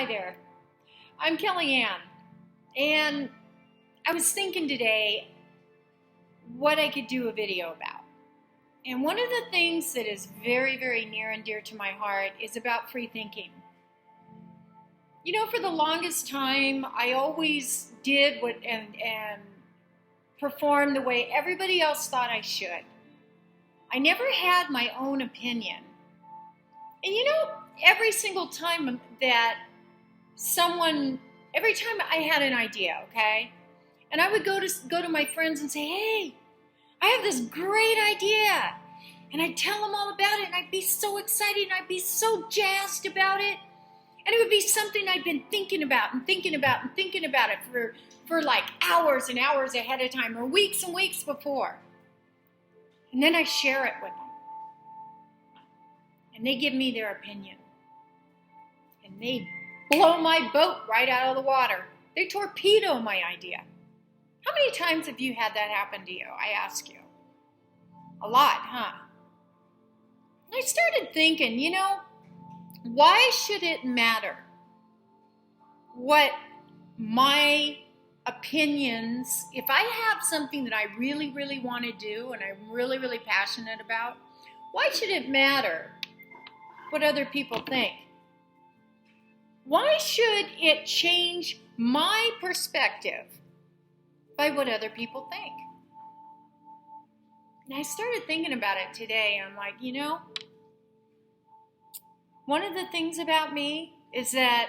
Hi there. I'm Kellyanne, and I was thinking today what I could do a video about. And one of the things that is very, very near and dear to my heart is about free thinking. You know, for the longest time, I always did and performed the way everybody else thought I should. I never had my own opinion. And you know, every single time every time I had an idea, okay? And I would go to my friends and say, hey, I have this great idea. And I'd tell them all about it, and I'd be so excited, and I'd be so jazzed about it. And it would be something I'd been thinking about it for like hours and hours ahead of time, or weeks and weeks before. And then I share it with them. And they give me their opinion. And they blow my boat right out of the water. They torpedo my idea. How many times have you had that happen to you? I ask you. A lot, huh? And I started thinking, you know, why should it matter what my opinions, if I have something that I really, really want to do and I'm really, really passionate about, why should it matter what other people think? Why should it change my perspective by what other people think? And I started thinking about it today, and I'm like, you know, one of the things about me is that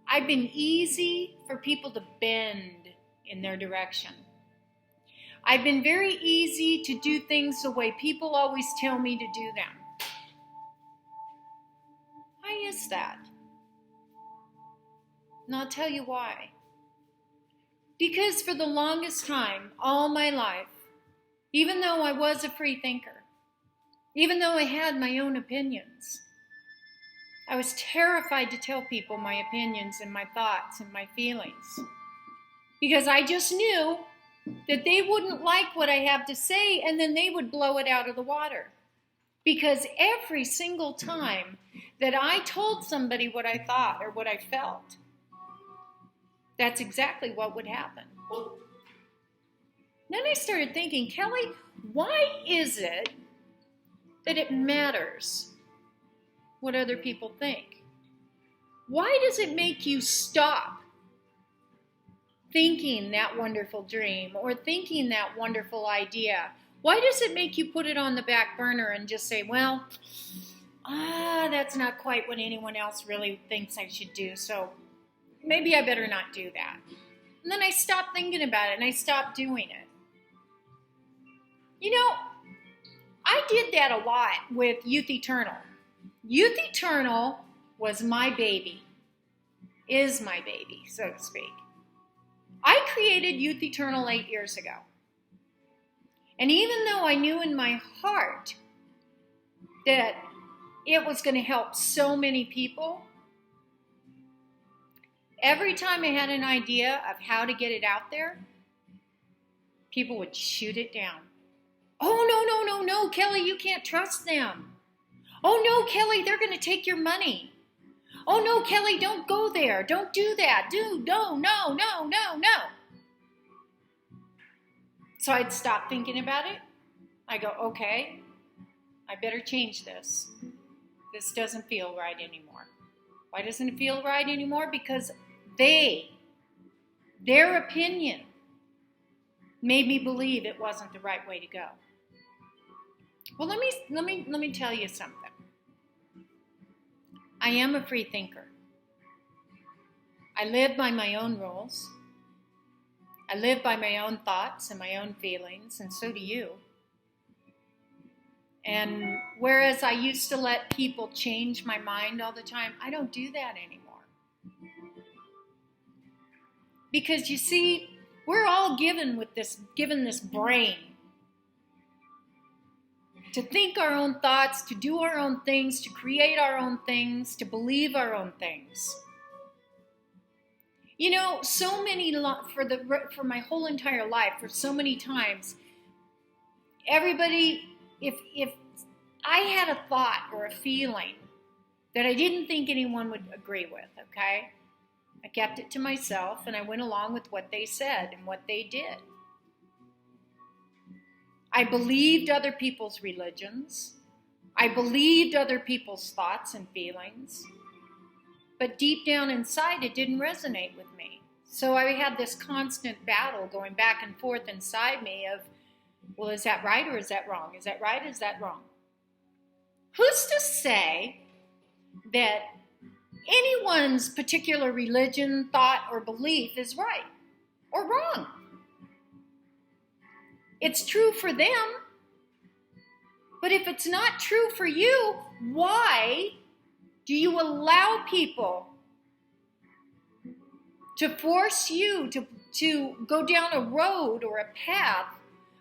I've been easy for people to bend in their direction. I've been very easy to do things the way people always tell me to do them. Why is that? And I'll tell you why. Because for the longest time, all my life, even though I was a free thinker, even though I had my own opinions, I was terrified to tell people my opinions and my thoughts and my feelings. Because I just knew that they wouldn't like what I have to say, and then they would blow it out of the water. Because every single time that I told somebody what I thought or what I felt, that's exactly what would happen. Then I started thinking, Kelly, why is it that it matters what other people think? Why does it make you stop thinking that wonderful dream or thinking that wonderful idea? Why does it make you put it on the back burner and just say, well, that's not quite what anyone else really thinks I should do, so maybe I better not do that. And then I stopped thinking about it and I stopped doing it. You know, I did that a lot with Youth Eternal. Youth Eternal was my baby, is my baby, so to speak. I created Youth Eternal 8 years ago. And even though I knew in my heart that it was going to help so many people, every time I had an idea of how to get it out there, people would shoot it down. Oh, no, Kelly, you can't trust them. Oh, no, Kelly, they're going to take your money. Oh, no, Kelly, don't go there. Don't do that. No. So I'd stop thinking about it. I go, okay, I better change this. This doesn't feel right anymore. Why doesn't it feel right anymore? Because their opinion made me believe it wasn't the right way to go. Well, let me tell you something. I am a free thinker. I live by my own rules. I live by my own thoughts and my own feelings, and so do you. And whereas I used to let people change my mind all the time, I don't do that anymore. Because you see, we're all given this brain to think our own thoughts, to do our own things, to create our own things, to believe our own things. You know, so many, for my whole entire life, for so many times, everybody, if I had a thought or a feeling that I didn't think anyone would agree with, okay? I kept it to myself, and I went along with what they said and what they did. I believed other people's religions. I believed other people's thoughts and feelings. But deep down inside, it didn't resonate with me. So I had this constant battle going back and forth inside me of, well, is that right or is that wrong? Is that right or is that wrong? Who's to say that anyone's particular religion, thought, or belief is right or wrong? It's true for them. But if it's not true for you, why do you allow people to force you to go down a road or a path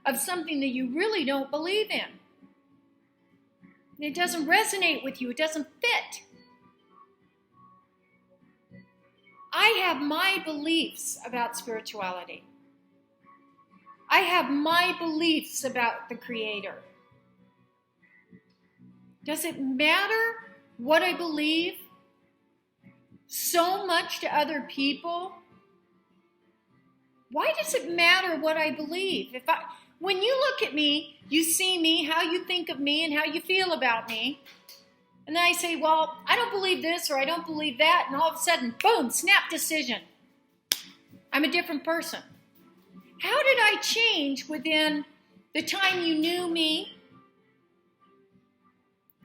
of something that you really don't believe in? It doesn't resonate with you. It doesn't fit. I have my beliefs about spirituality. I have my beliefs about the Creator. Does it matter what I believe so much to other people? Why does it matter what I believe? When you look at me, you see me, how you think of me, and how you feel about me. And then I say, well, I don't believe this or I don't believe that. And all of a sudden, boom, snap decision. I'm a different person. How did I change within the time you knew me?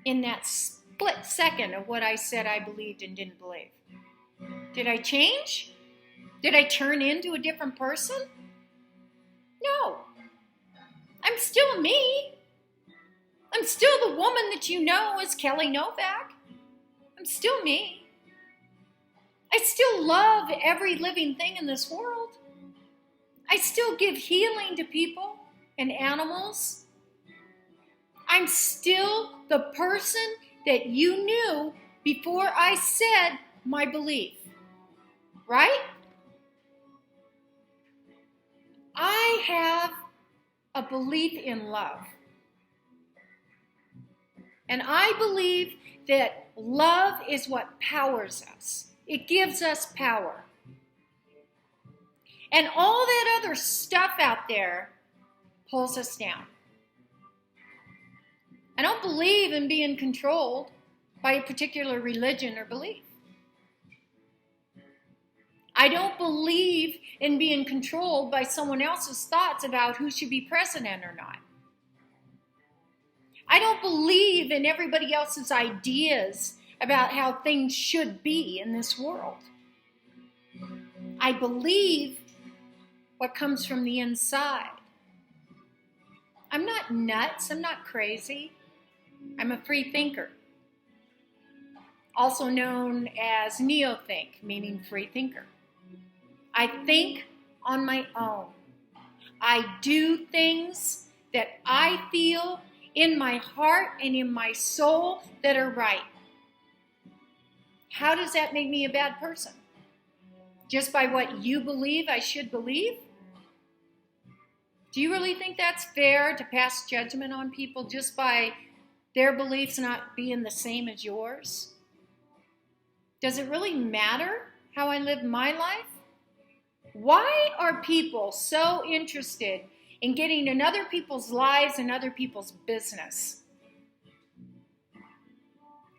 In that split second of what I said I believed and didn't believe. Did I change? Did I turn into a different person? No. I'm still me. I'm still the woman that you know as Kelly Novak. I'm still me. I still love every living thing in this world. I still give healing to people and animals. I'm still the person that you knew before I said my belief. Right? I have a belief in love. And I believe that love is what powers us. It gives us power. And all that other stuff out there pulls us down. I don't believe in being controlled by a particular religion or belief. I don't believe in being controlled by someone else's thoughts about who should be president or not. I don't believe in everybody else's ideas about how things should be in this world. I believe what comes from the inside. I'm not nuts. I'm not crazy. I'm a free thinker, also known as neo-think, meaning free thinker. I think on my own. I do things that I feel in my heart and in my soul that are right. How does that make me a bad person? Just by what you believe I should believe? Do you really think that's fair to pass judgment on people just by their beliefs not being the same as yours? Does it really matter how I live my life? Why are people so interested in getting in other people's lives and other people's business?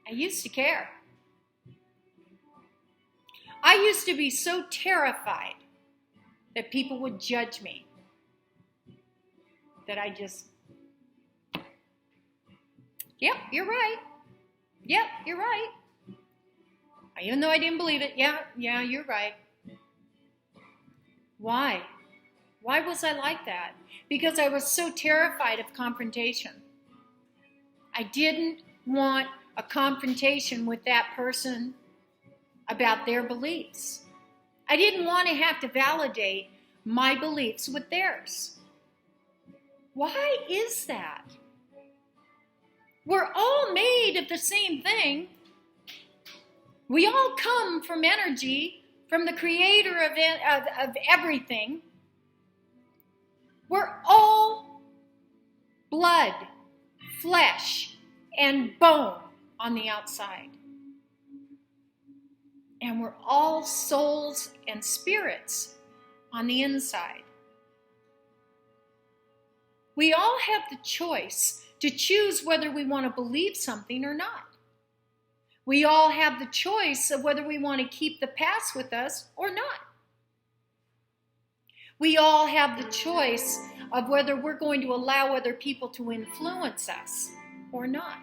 I used to care. I used to be so terrified that people would judge me that I just, yep, you're right. Yep, you're right. Even though I didn't believe it, yeah, you're right. Why? Why was I like that? Because I was so terrified of confrontation. I didn't want a confrontation with that person about their beliefs. I didn't want to have to validate my beliefs with theirs. Why is that? We're all made of the same thing. We all come from energy, from the creator of everything. We're all blood, flesh, and bone on the outside. And we're all souls and spirits on the inside. We all have the choice to choose whether we want to believe something or not. We all have the choice of whether we want to keep the past with us or not. We all have the choice of whether we're going to allow other people to influence us or not.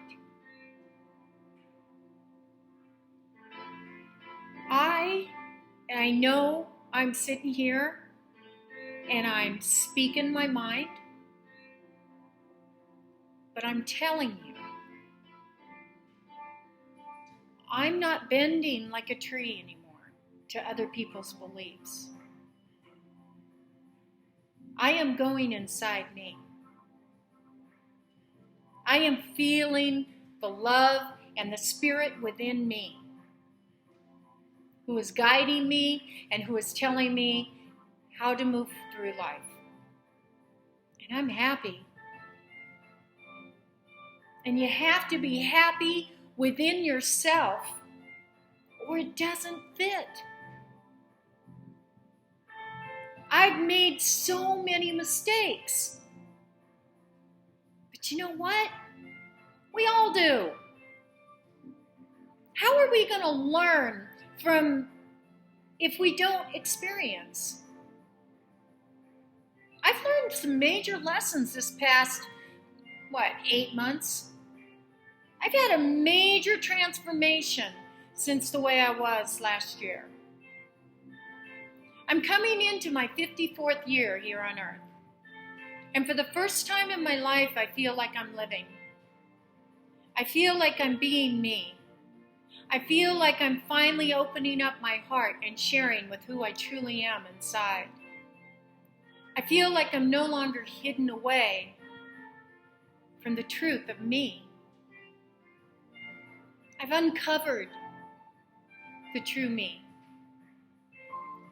I know I'm sitting here and I'm speaking my mind, but I'm telling you, I'm not bending like a tree anymore to other people's beliefs. I am going inside me. I am feeling the love and the spirit within me, who is guiding me and who is telling me how to move through life. And I'm happy. And you have to be happy within yourself, or it doesn't fit. I've made so many mistakes. But you know what? We all do. How are we going to learn from if we don't experience? I've learned some major lessons this past, 8 months? I've had a major transformation since the way I was last year. I'm coming into my 54th year here on earth. And for the first time in my life, I feel like I'm living. I feel like I'm being me. I feel like I'm finally opening up my heart and sharing with who I truly am inside. I feel like I'm no longer hidden away from the truth of me. I've uncovered the true me.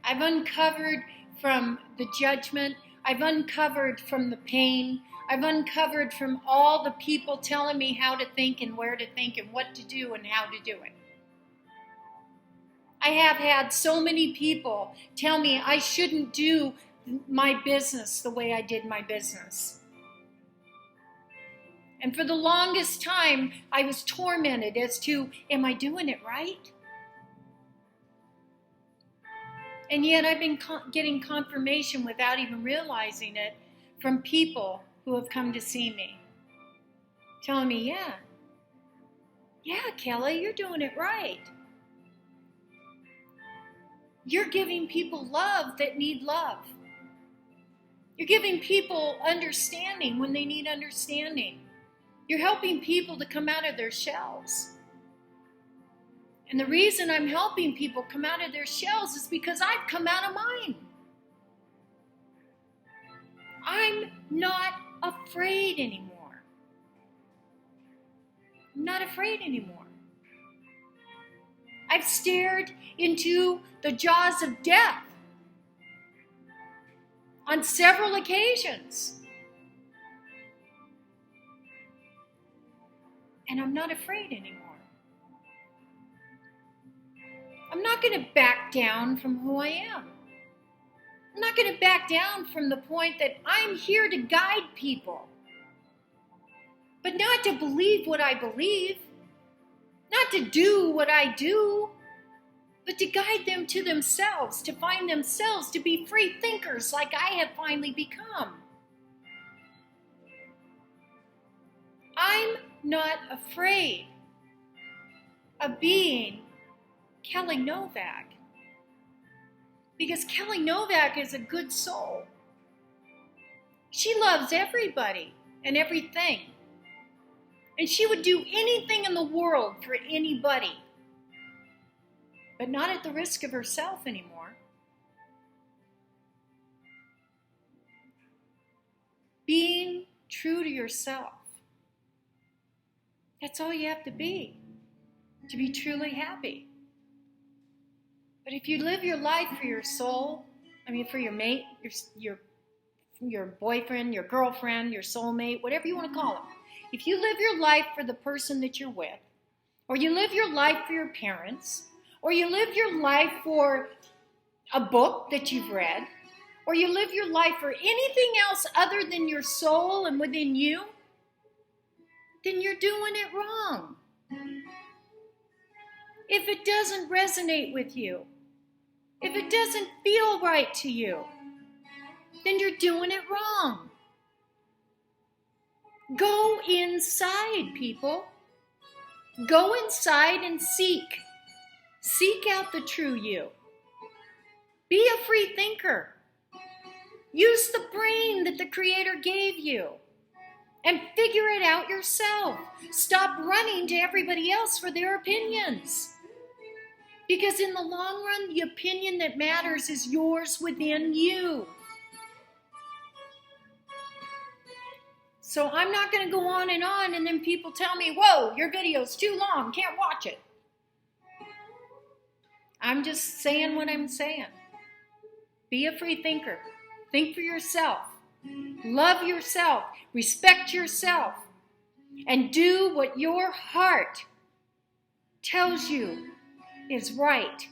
I've uncovered from the judgment. I've uncovered from the pain. I've uncovered from all the people telling me how to think and where to think and what to do and how to do it. I have had so many people tell me I shouldn't do my business the way I did my business. And for the longest time, I was tormented as to, am I doing it right? And yet I've been getting confirmation without even realizing it from people who have come to see me, telling me, yeah, Kelly, you're doing it right. You're giving people love that need love. You're giving people understanding when they need understanding. You're helping people to come out of their shells. And the reason I'm helping people come out of their shells is because I've come out of mine. I'm not afraid anymore. I'm not afraid anymore. I've stared into the jaws of death on several occasions. And I'm not afraid anymore. I'm not going to back down from who I am. I'm not going to back down from the point that I'm here to guide people. But not to believe what I believe. Not to do what I do. But to guide them to themselves, to find themselves, to be free thinkers like I have finally become. I'm not afraid of being Kelly Novak. Because Kelly Novak is a good soul. She loves everybody and everything. And she would do anything in the world for anybody. But not at the risk of herself anymore. Being true to yourself. That's all you have to be truly happy. But if you live your life for your soul, for your mate, your boyfriend, your girlfriend, your soulmate, whatever you want to call them. If you live your life for the person that you're with, or you live your life for your parents, or you live your life for a book that you've read, or you live your life for anything else other than your soul and within you, then you're doing it wrong. If it doesn't resonate with you, if it doesn't feel right to you, then you're doing it wrong. Go inside, people. Go inside and seek. Seek out the true you. Be a free thinker. Use the brain that the Creator gave you and figure it out yourself. Stop running to everybody else for their opinions. Because in the long run, the opinion that matters is yours within you. So I'm not going to go on and then people tell me, whoa, your video's too long, can't watch it. I'm just saying what I'm saying. Be a free thinker. Think for yourself. Love yourself. Respect yourself. And do what your heart tells you is right.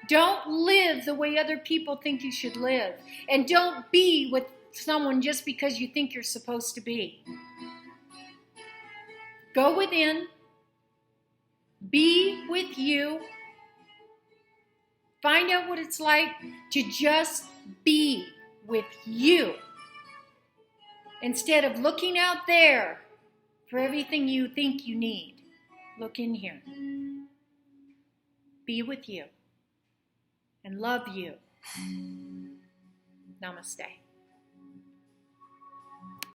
Don't live the way other people think you should live. And don't be with someone just because you think you're supposed to be. Go within. Be with you. Find out what it's like to just be with you. Instead of looking out there for everything you think you need. Look in here. Be with you. And love you. Namaste.